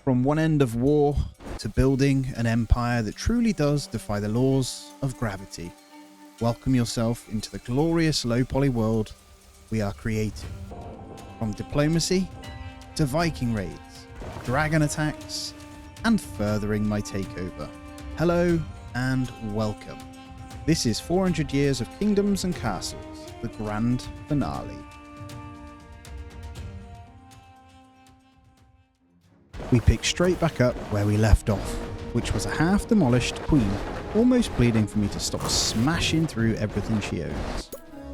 From one end of war to building an empire that truly does defy the laws of gravity. Welcome yourself into the glorious low poly world we are creating. From diplomacy to Viking raids, dragon attacks, and furthering my takeover. Hello and welcome. This is 400 Years of Kingdoms and Castles, the grand finale. We pick straight back up where we left off, which was a half-demolished queen, almost pleading for me to stop smashing through everything she owns.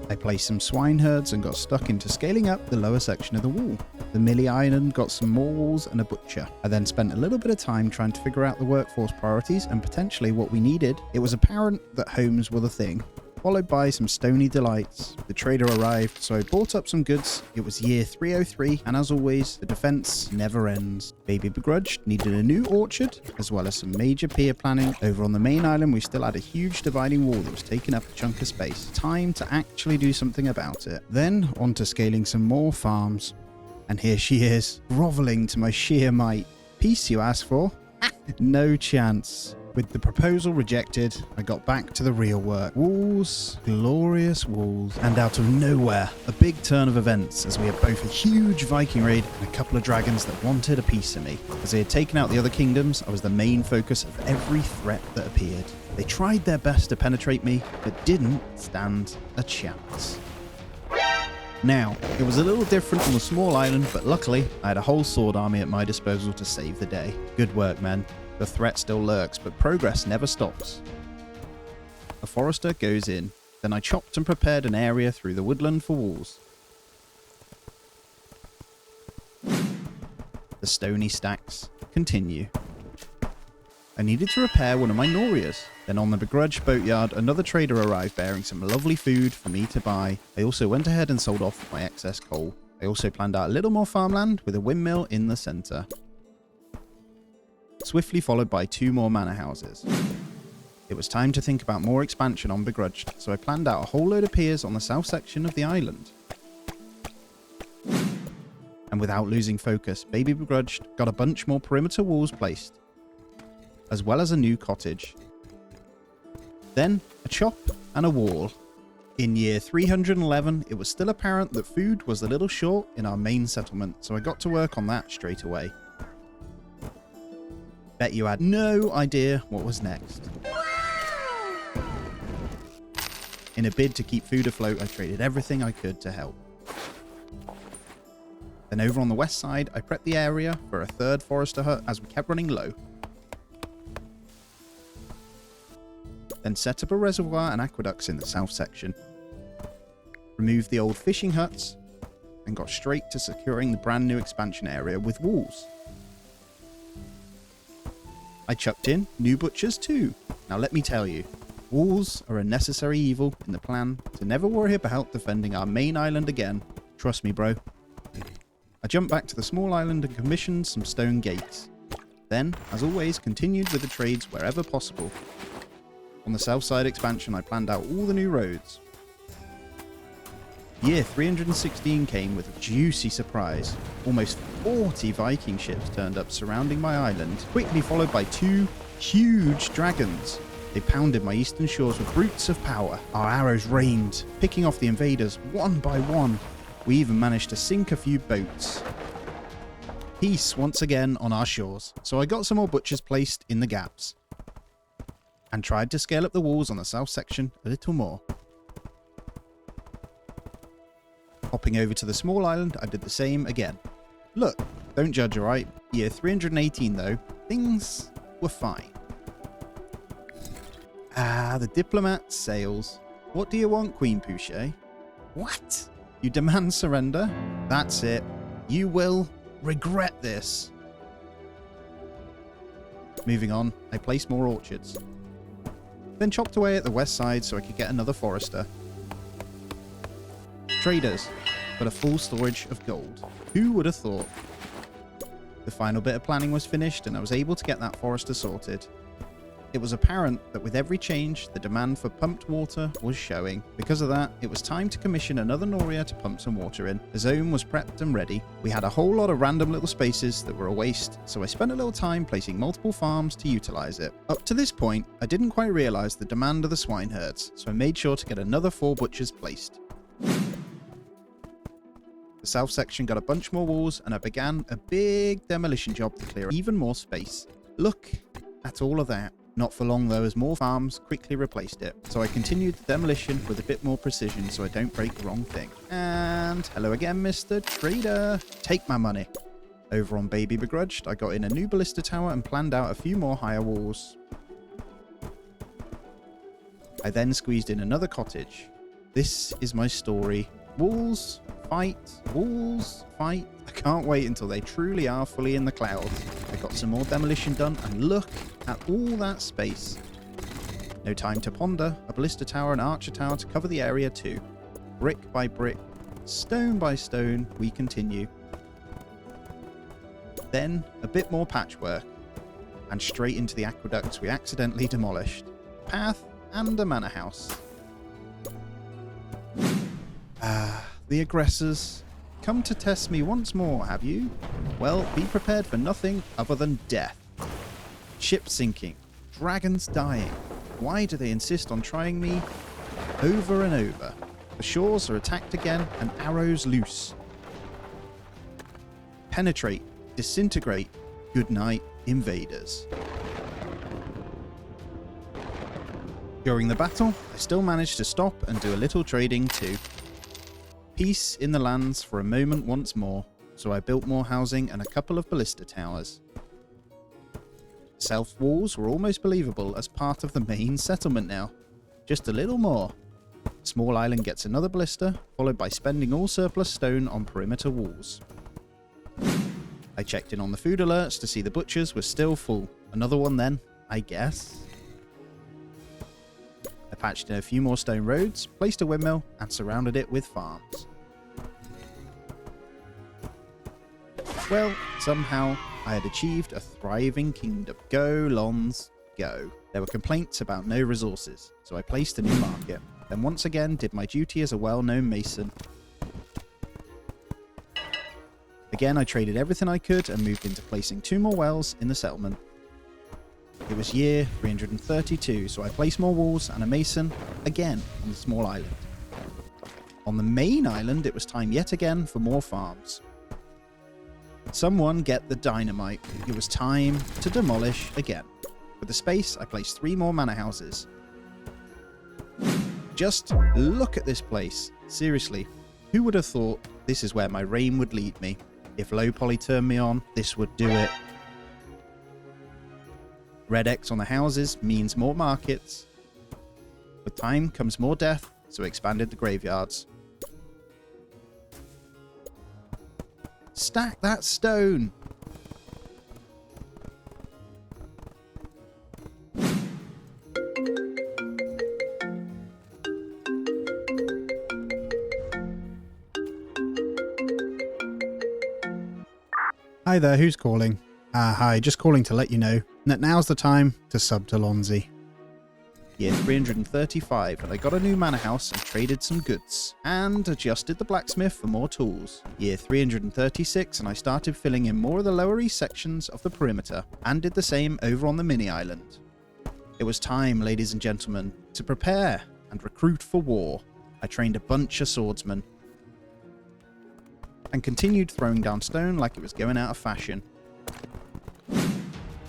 I placed some swine herds and got stuck into scaling up the lower section of the wall. The Millie Island got some more walls and a butcher. I then spent a little bit of time trying to figure out the workforce priorities and potentially what we needed. It was apparent that homes were the thing, followed by some stony delights. The trader arrived, so I bought up some goods. It was year 303, and as always, the defense never ends. Baby Begrudged needed a new orchard, as well as some major pier planning. Over on the main island, we still had a huge dividing wall that was taking up a chunk of space. Time to actually do something about it. Then, on to scaling some more farms. And here she is, groveling to my sheer might. Peace you asked for? No chance. With the proposal rejected, I got back to the real work. Walls, glorious walls, and out of nowhere, a big turn of events as we had both a huge Viking raid and a couple of dragons that wanted a piece of me. As they had taken out the other kingdoms, I was the main focus of every threat that appeared. They tried their best to penetrate me, but didn't stand a chance. Now, it was a little different on the small island, but luckily, I had a whole sword army at my disposal to save the day. Good work, men. The threat still lurks, but progress never stops. A forester goes in. Then I chopped and prepared an area through the woodland for walls. The stony stacks continue. I needed to repair one of my Norias. Then on the Begrudged boatyard, another trader arrived bearing some lovely food for me to buy. I also went ahead and sold off my excess coal. I also planned out a little more farmland with a windmill in the centre. Swiftly followed by 2 more manor houses. It was time to think about more expansion on Begrudged, so I planned out a whole load of piers on the south section of the island. And without losing focus, Baby Begrudged got a bunch more perimeter walls placed, as well as a new cottage. Then a chop and a wall. In year 311, it was still apparent that food was a little short in our main settlement, so I got to work on that straight away. Bet you had no idea what was next. In a bid to keep food afloat, I traded everything I could to help. Then over on the west side, I prepped the area for a 3rd forester hut as we kept running low. Then set up a reservoir and aqueducts in the south section. Removed the old fishing huts and got straight to securing the brand new expansion area with walls. I chucked in new butchers too. Now let me tell you, walls are a necessary evil in the plan to never worry about defending our main island again. Trust me, bro. I jumped back to the small island and commissioned some stone gates. Then, as always, continued with the trades wherever possible. On the south side expansion, I planned out all the new roads. Year 316 came with a juicy surprise. Almost 40 Viking ships turned up surrounding my island, quickly followed by 2 huge dragons. They pounded my eastern shores with brutes of power. Our arrows rained, picking off the invaders one by one. We even managed to sink a few boats. Peace once again on our shores, so I got some more butchers placed in the gaps and tried to scale up the walls on the south section a little more. Hopping over to the small island, I did the same again. Look, don't judge, alright? Year 318 though, things were fine. Ah, the diplomat sails. What do you want, Queen Pouchet? What? You demand surrender? That's it. You will regret this. Moving on, I placed more orchards. Then chopped away at the west side so I could get another forester. Traders, but a full storage of gold. Who would have thought? The final bit of planning was finished and I was able to get that forester sorted. It was apparent that with every change, the demand for pumped water was showing. Because of that, it was time to commission another Noria to pump some water in. The zone was prepped and ready. We had a whole lot of random little spaces that were a waste, so I spent a little time placing multiple farms to utilize it. Up to this point, I didn't quite realize the demand of the swine herds, so I made sure to get another 4 butchers placed. The south section got a bunch more walls, and I began a big demolition job to clear even more space. Look at all of that. Not for long though, as more farms quickly replaced it. So I continued the demolition with a bit more precision so I don't break the wrong thing. And hello again, Mr. Trader. Take my money. Over on Baby Begrudged, I got in a new ballista tower and planned out a few more higher walls. I then squeezed in another cottage. This is my story. Walls, fight, walls, fight. I can't wait until they truly are fully in the clouds. I got some more demolition done, and look at all that space. No time to ponder. A ballista tower and archer tower to cover the area too. Brick by brick, stone by stone, we continue. Then a bit more patchwork, and straight into the aqueducts we accidentally demolished. Path and a manor house. The aggressors. Come to test me once more, have you? Well, be prepared for nothing other than death. Ship sinking. Dragons dying. Why do they insist on trying me over and over? The shores are attacked again and arrows loose. Penetrate. Disintegrate. Good night, invaders. During the battle, I still managed to stop and do a little trading too. Peace in the lands for a moment once more, so I built more housing and a couple of ballista towers. South walls were almost believable as part of the main settlement now. Just a little more. Small island gets another ballista, followed by spending all surplus stone on perimeter walls. I checked in on the food alerts to see the butchers were still full. Another one then, I guess. I patched in a few more stone roads, placed a windmill, and surrounded it with farms. Well, somehow I had achieved a thriving kingdom. Go, Lons, go. There were complaints about no resources, so I placed a new market. Then once again did my duty as a well-known mason. Again, I traded everything I could and moved into placing 2 more wells in the settlement. It was year 332, so I placed more walls and a mason, again, on the small island. On the main island, it was time yet again for more farms. Someone get the dynamite. It was time to demolish again. With the space, I placed 3 more manor houses. Just look at this place. Seriously, who would have thought this is where my reign would lead me? If low poly turned me on, this would do it. Red X on the houses means more markets. With time comes more death, so I expanded the graveyards. Stack that stone! Hi there, who's calling? Hi, just calling to let you know that now's the time to sub to Lonzy. Year 335, and I got a new manor house and traded some goods, and adjusted the blacksmith for more tools. Year 336, and I started filling in more of the lower east sections of the perimeter, and did the same over on the mini island. It was time, ladies and gentlemen, to prepare and recruit for war. I trained a bunch of swordsmen, and continued throwing down stone like it was going out of fashion.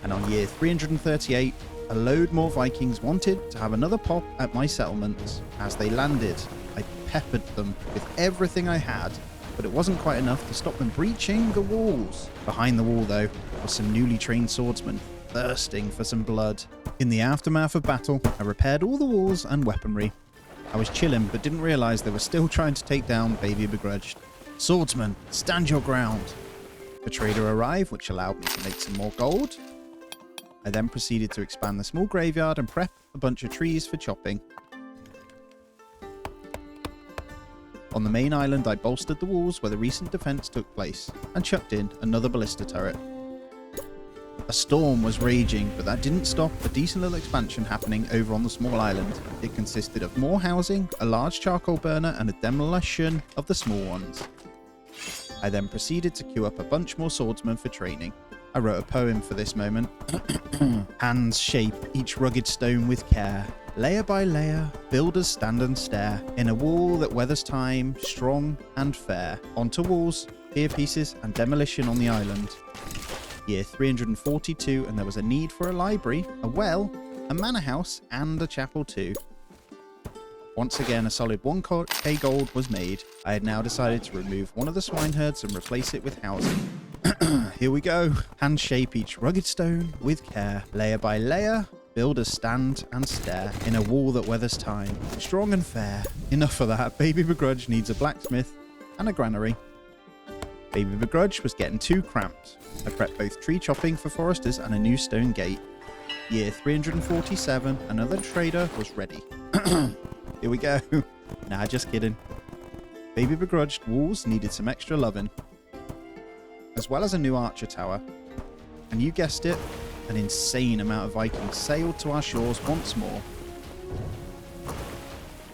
And on year 338, a load more Vikings wanted to have another pop at my settlement. As they landed, I peppered them with everything I had, but it wasn't quite enough to stop them breaching the walls. Behind the wall, though, was some newly trained swordsmen, thirsting for some blood. In the aftermath of battle, I repaired all the walls and weaponry. I was chilling, but didn't realise they were still trying to take down Baby Begrudged. Swordsman, stand your ground. The trader arrived, which allowed me to make some more gold. I then proceeded to expand the small graveyard and prep a bunch of trees for chopping. On the main island, I bolstered the walls where the recent defense took place and chucked in another ballista turret. A storm was raging, but that didn't stop a decent little expansion happening over on the small island. It consisted of more housing, a large charcoal burner, and a demolition of the small ones. I then proceeded to queue up a bunch more swordsmen for training. I wrote a poem for this moment. Hands shape each rugged stone with care. Layer by layer, builders stand and stare. In a wall that weathers time, strong and fair. Onto walls, pier pieces, and demolition on the island. Year 342, and there was a need for a library, a well, a manor house, and a chapel too. Once again, a solid 1k gold was made. I had now decided to remove one of the swine herds and replace it with housing. Here we go. Hand shape each rugged stone with care. Layer by layer, builders stand and stare. In a wall that weathers time, strong and fair. Enough of that. Baby Begrudge needs a blacksmith and a granary. Baby Begrudge was getting too cramped. I prepped both tree chopping for foresters and a new stone gate. Year 347, another trader was ready. Here we go. Nah, just kidding. Baby Begrudged walls needed some extra loving, as well as a new archer tower. And you guessed it, an insane amount of Vikings sailed to our shores once more.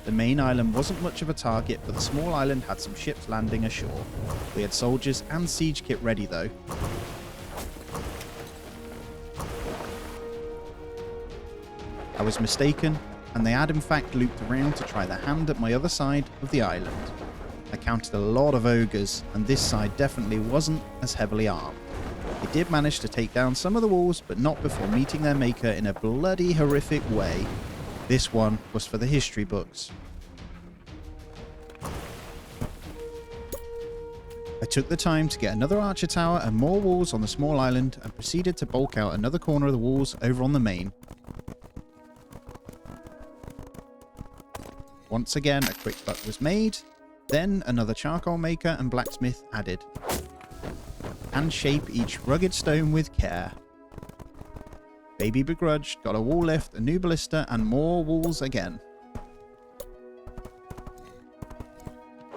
The main island wasn't much of a target, but the small island had some ships landing ashore. We had soldiers and siege kit ready though. I was mistaken, and they had in fact looped around to try their hand at my other side of the island. I counted a lot of ogres, and this side definitely wasn't as heavily armed. They did manage to take down some of the walls, but not before meeting their maker in a bloody horrific way. This one was for the history books. I took the time to get another archer tower and more walls on the small island, and proceeded to bulk out another corner of the walls over on the main. Once again, a quick buck was made, then another charcoal maker and blacksmith added. And shape each rugged stone with care. Baby Begrudged got a wall lift, a new ballista, and more walls again.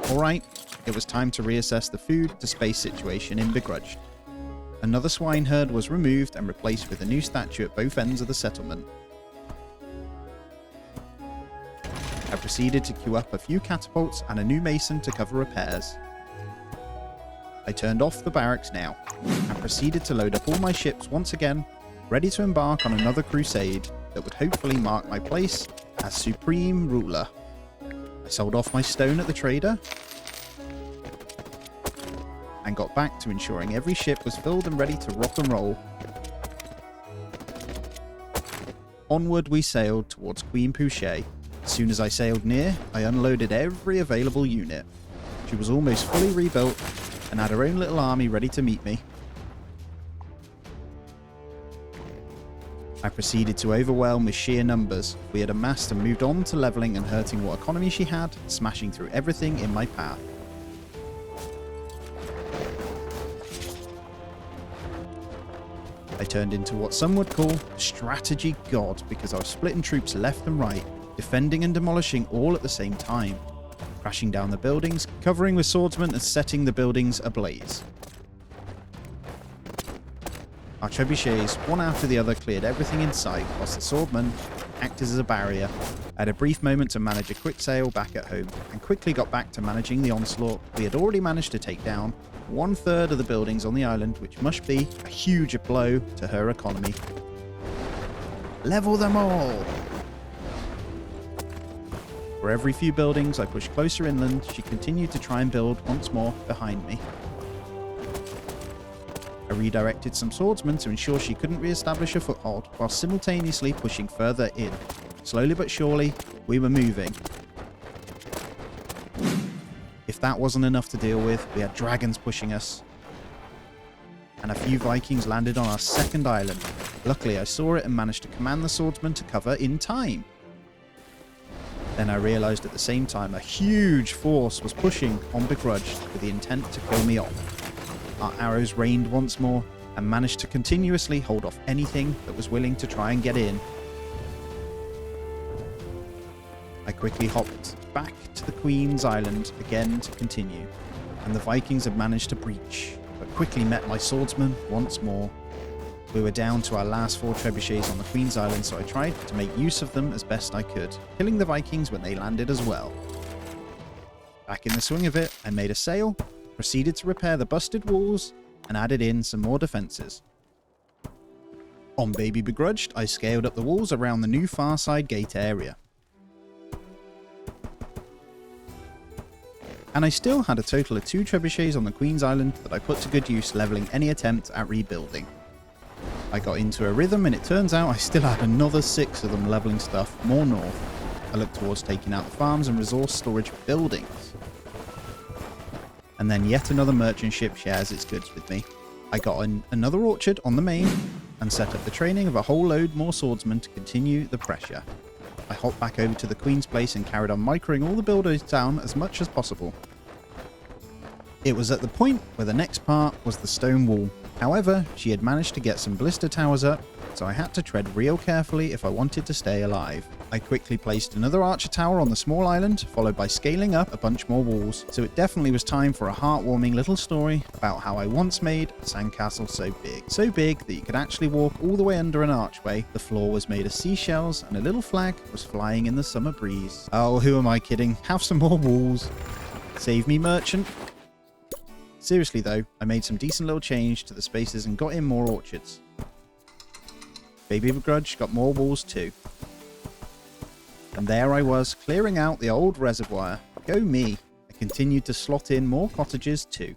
Alright, it was time to reassess the food to space situation in Begrudged. Another swine herd was removed and replaced with a new statue at both ends of the settlement. I proceeded to queue up a few catapults and a new mason to cover repairs. I turned off the barracks now, and proceeded to load up all my ships once again, ready to embark on another crusade that would hopefully mark my place as supreme ruler. I sold off my stone at the trader, and got back to ensuring every ship was filled and ready to rock and roll. Onward we sailed towards Queen Pouchet. As soon as I sailed near, I unloaded every available unit. She was almost fully rebuilt and had her own little army ready to meet me. I proceeded to overwhelm with sheer numbers. We had amassed and moved on to levelling and hurting what economy she had, smashing through everything in my path. I turned into what some would call strategy god, because I was splitting troops left and right, defending and demolishing all at the same time, crashing down the buildings, covering with swordsmen and setting the buildings ablaze. Our trebuchets, one after the other, cleared everything in sight, whilst the swordmen acted as a barrier. I had a brief moment to manage a quick sail back at home, and quickly got back to managing the onslaught. We had already managed to take down 1/3 of the buildings on the island, which must be a huge blow to her economy. Level them all! For every few buildings I pushed closer inland, she continued to try and build once more behind me. I redirected some swordsmen to ensure she couldn't re-establish a foothold, while simultaneously pushing further in. Slowly but surely, we were moving. If that wasn't enough to deal with, we had dragons pushing us, and a few Vikings landed on our second island. Luckily, I saw it and managed to command the swordsmen to cover in time. Then I realised at the same time a huge force was pushing on Begrudged with the intent to kill me off. Our arrows rained once more and managed to continuously hold off anything that was willing to try and get in. I quickly hopped back to the Queen's Island again to continue, and the Vikings had managed to breach, but quickly met my swordsmen once more. We were down to our last 4 trebuchets on the Queen's Island, so I tried to make use of them as best I could, killing the Vikings when they landed as well. Back in the swing of it, I made a sail, proceeded to repair the busted walls, and added in some more defences. On Baby Begrudged, I scaled up the walls around the new far side gate area. And I still had a total of 2 trebuchets on the Queen's Island that I put to good use levelling any attempt at rebuilding. I got into a rhythm and it turns out I still had another 6 of them levelling stuff more north. I looked towards taking out the farms and resource storage buildings. And then yet another merchant ship shares its goods with me. I got another orchard on the main and set up the training of a whole load more swordsmen to continue the pressure. I hopped back over to the Queen's place and carried on microing all the builders down as much as possible. It was at the point where the next part was the stone wall. However, she had managed to get some blister towers up, so I had to tread real carefully if I wanted to stay alive. I quickly placed another archer tower on the small island, followed by scaling up a bunch more walls, so it definitely was time for a heartwarming little story about how I once made a sandcastle so big that you could actually walk all the way under an archway. The floor was made of seashells and a little flag was flying in the summer breeze. Oh, who am I kidding? Have some more walls. Save me, merchant. Seriously though, I made some decent little change to the spaces and got in more orchards. Baby Begrudge got more walls too. And there I was, clearing out the old reservoir. Go me. I continued to slot in more cottages too.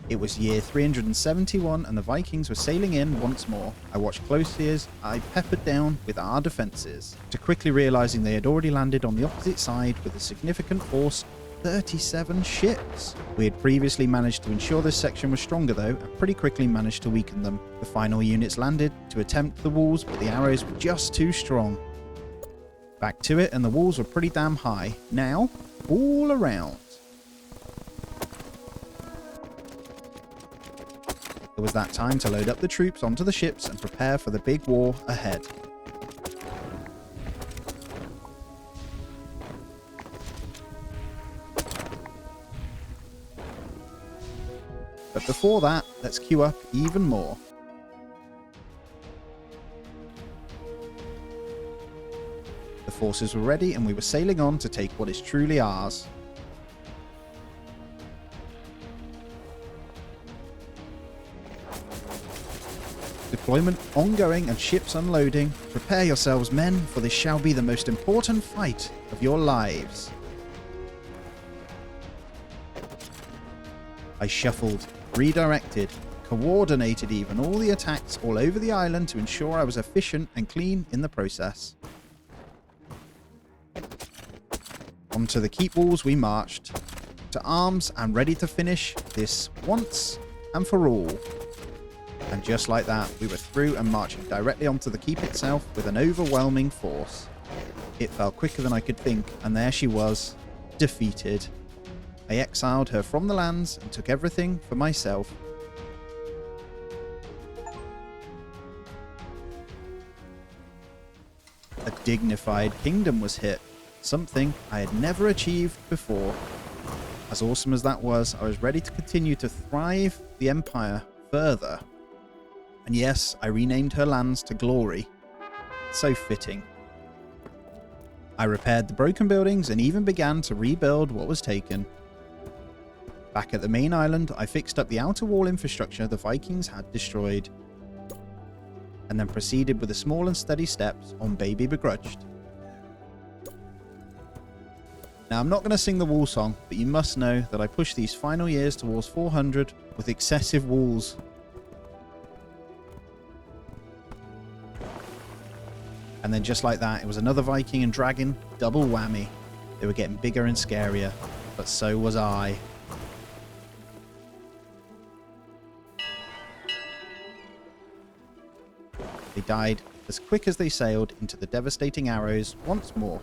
It was year 371 and the Vikings were sailing in once more. I watched closely as I peppered down with our defences, to quickly realising they had already landed on the opposite side with a significant force. 37 ships. We had previously managed to ensure this section was stronger though, and pretty quickly managed to weaken them. The final units landed to attempt the walls, but the arrows were just too strong. Back to it, and the walls were pretty damn high. Now, all around. It was that time to load up the troops onto the ships and prepare for the big war ahead. But before that, let's queue up even more. The forces were ready and we were sailing on to take what is truly ours. Deployment ongoing and ships unloading. Prepare yourselves, men, for this shall be the most important fight of your lives. I shuffled, redirected, coordinated even all the attacks all over the island to ensure I was efficient and clean in the process. Onto the keep walls we marched, to arms and ready to finish this once and for all. And just like that, we were through and marching directly onto the keep itself with an overwhelming force. It fell quicker than I could think, and there she was, defeated. I exiled her from the lands and took everything for myself. A dignified kingdom was hit, something I had never achieved before. As awesome as that was, I was ready to continue to thrive the empire further. And yes, I renamed her lands to Glory. So fitting. I repaired the broken buildings and even began to rebuild what was taken. Back at the main island, I fixed up the outer wall infrastructure the Vikings had destroyed, and then proceeded with the small and steady steps on Baby Begrudged. Now, I'm not going to sing the wall song, but you must know that I pushed these final years towards 400 with excessive walls. And then just like that, it was another Viking and dragon, double whammy. They were getting bigger and scarier, but so was I. They died as quick as they sailed into the devastating arrows once more.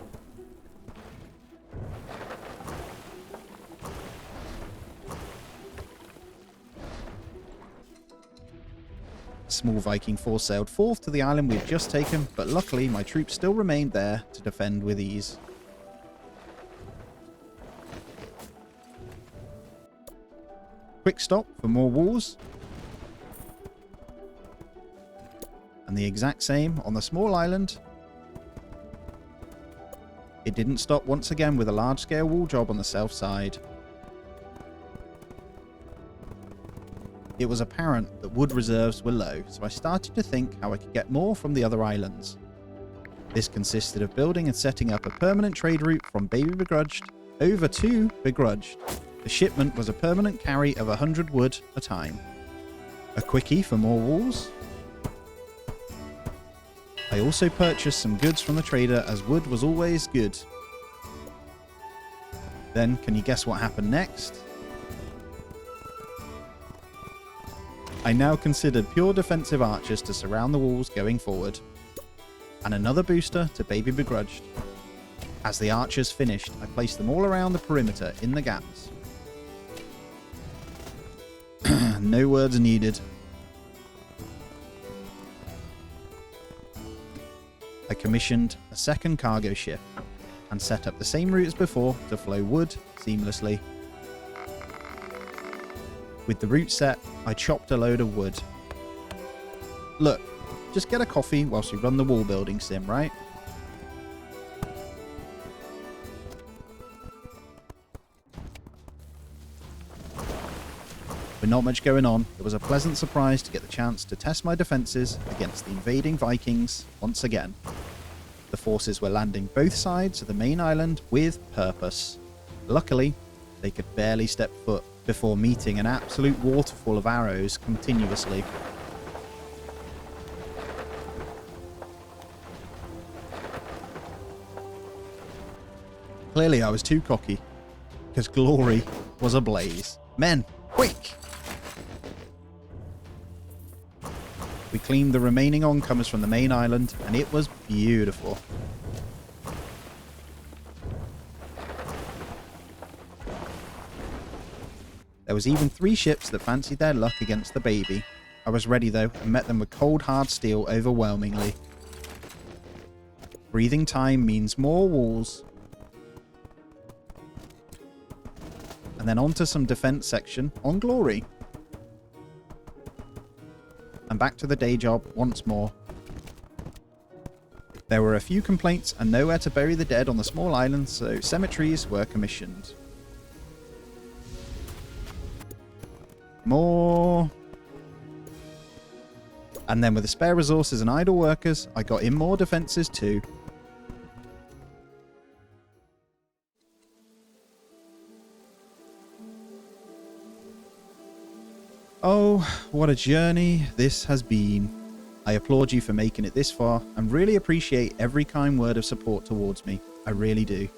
A small Viking force sailed forth to the island we had just taken, but luckily my troops still remained there to defend with ease. Quick stop for more walls. And the exact same on the small island. It didn't stop once again with a large-scale wall job on the south side. It was apparent that wood reserves were low, so I started to think how I could get more from the other islands. This consisted of building and setting up a permanent trade route from Baby Begrudged over to Begrudged. The shipment was a permanent carry of 100 wood a time. A quickie for more walls. I also purchased some goods from the trader, as wood was always good. Then, can you guess what happened next? I now considered pure defensive archers to surround the walls going forward. And another booster to Baby Begrudged. As the archers finished, I placed them all around the perimeter in the gaps. No words needed. I commissioned a second cargo ship and set up the same route as before to flow wood seamlessly. With the route set, I chopped a load of wood. Look, just get a coffee whilst we run the wall building sim, right? With not much going on, it was a pleasant surprise to get the chance to test my defences against the invading Vikings once again. The forces were landing both sides of the main island with purpose. Luckily, they could barely step foot before meeting an absolute waterfall of arrows continuously. Clearly I was too cocky, because glory was ablaze. Men, quick! We cleaned the remaining oncomers from the main island, and it was beautiful. There was even 3 ships that fancied their luck against the baby. I was ready though, and met them with cold hard steel overwhelmingly. Breathing time means more walls. And then onto some defense section on glory. And back to the day job once more. There were a few complaints and nowhere to bury the dead on the small island, so cemeteries were commissioned. More. And then with the spare resources and idle workers, I got in more defences too. Oh, what a journey this has been. I applaud you for making it this far and really appreciate every kind word of support towards me. I really do.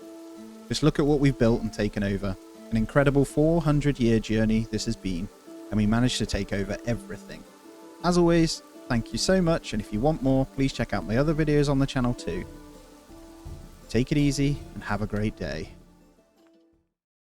Just look at what we've built and taken over. An incredible 400-year journey this has been, and we managed to take over everything. As always, thank you so much, and if you want more, please check out my other videos on the channel too. Take it easy and have a great day.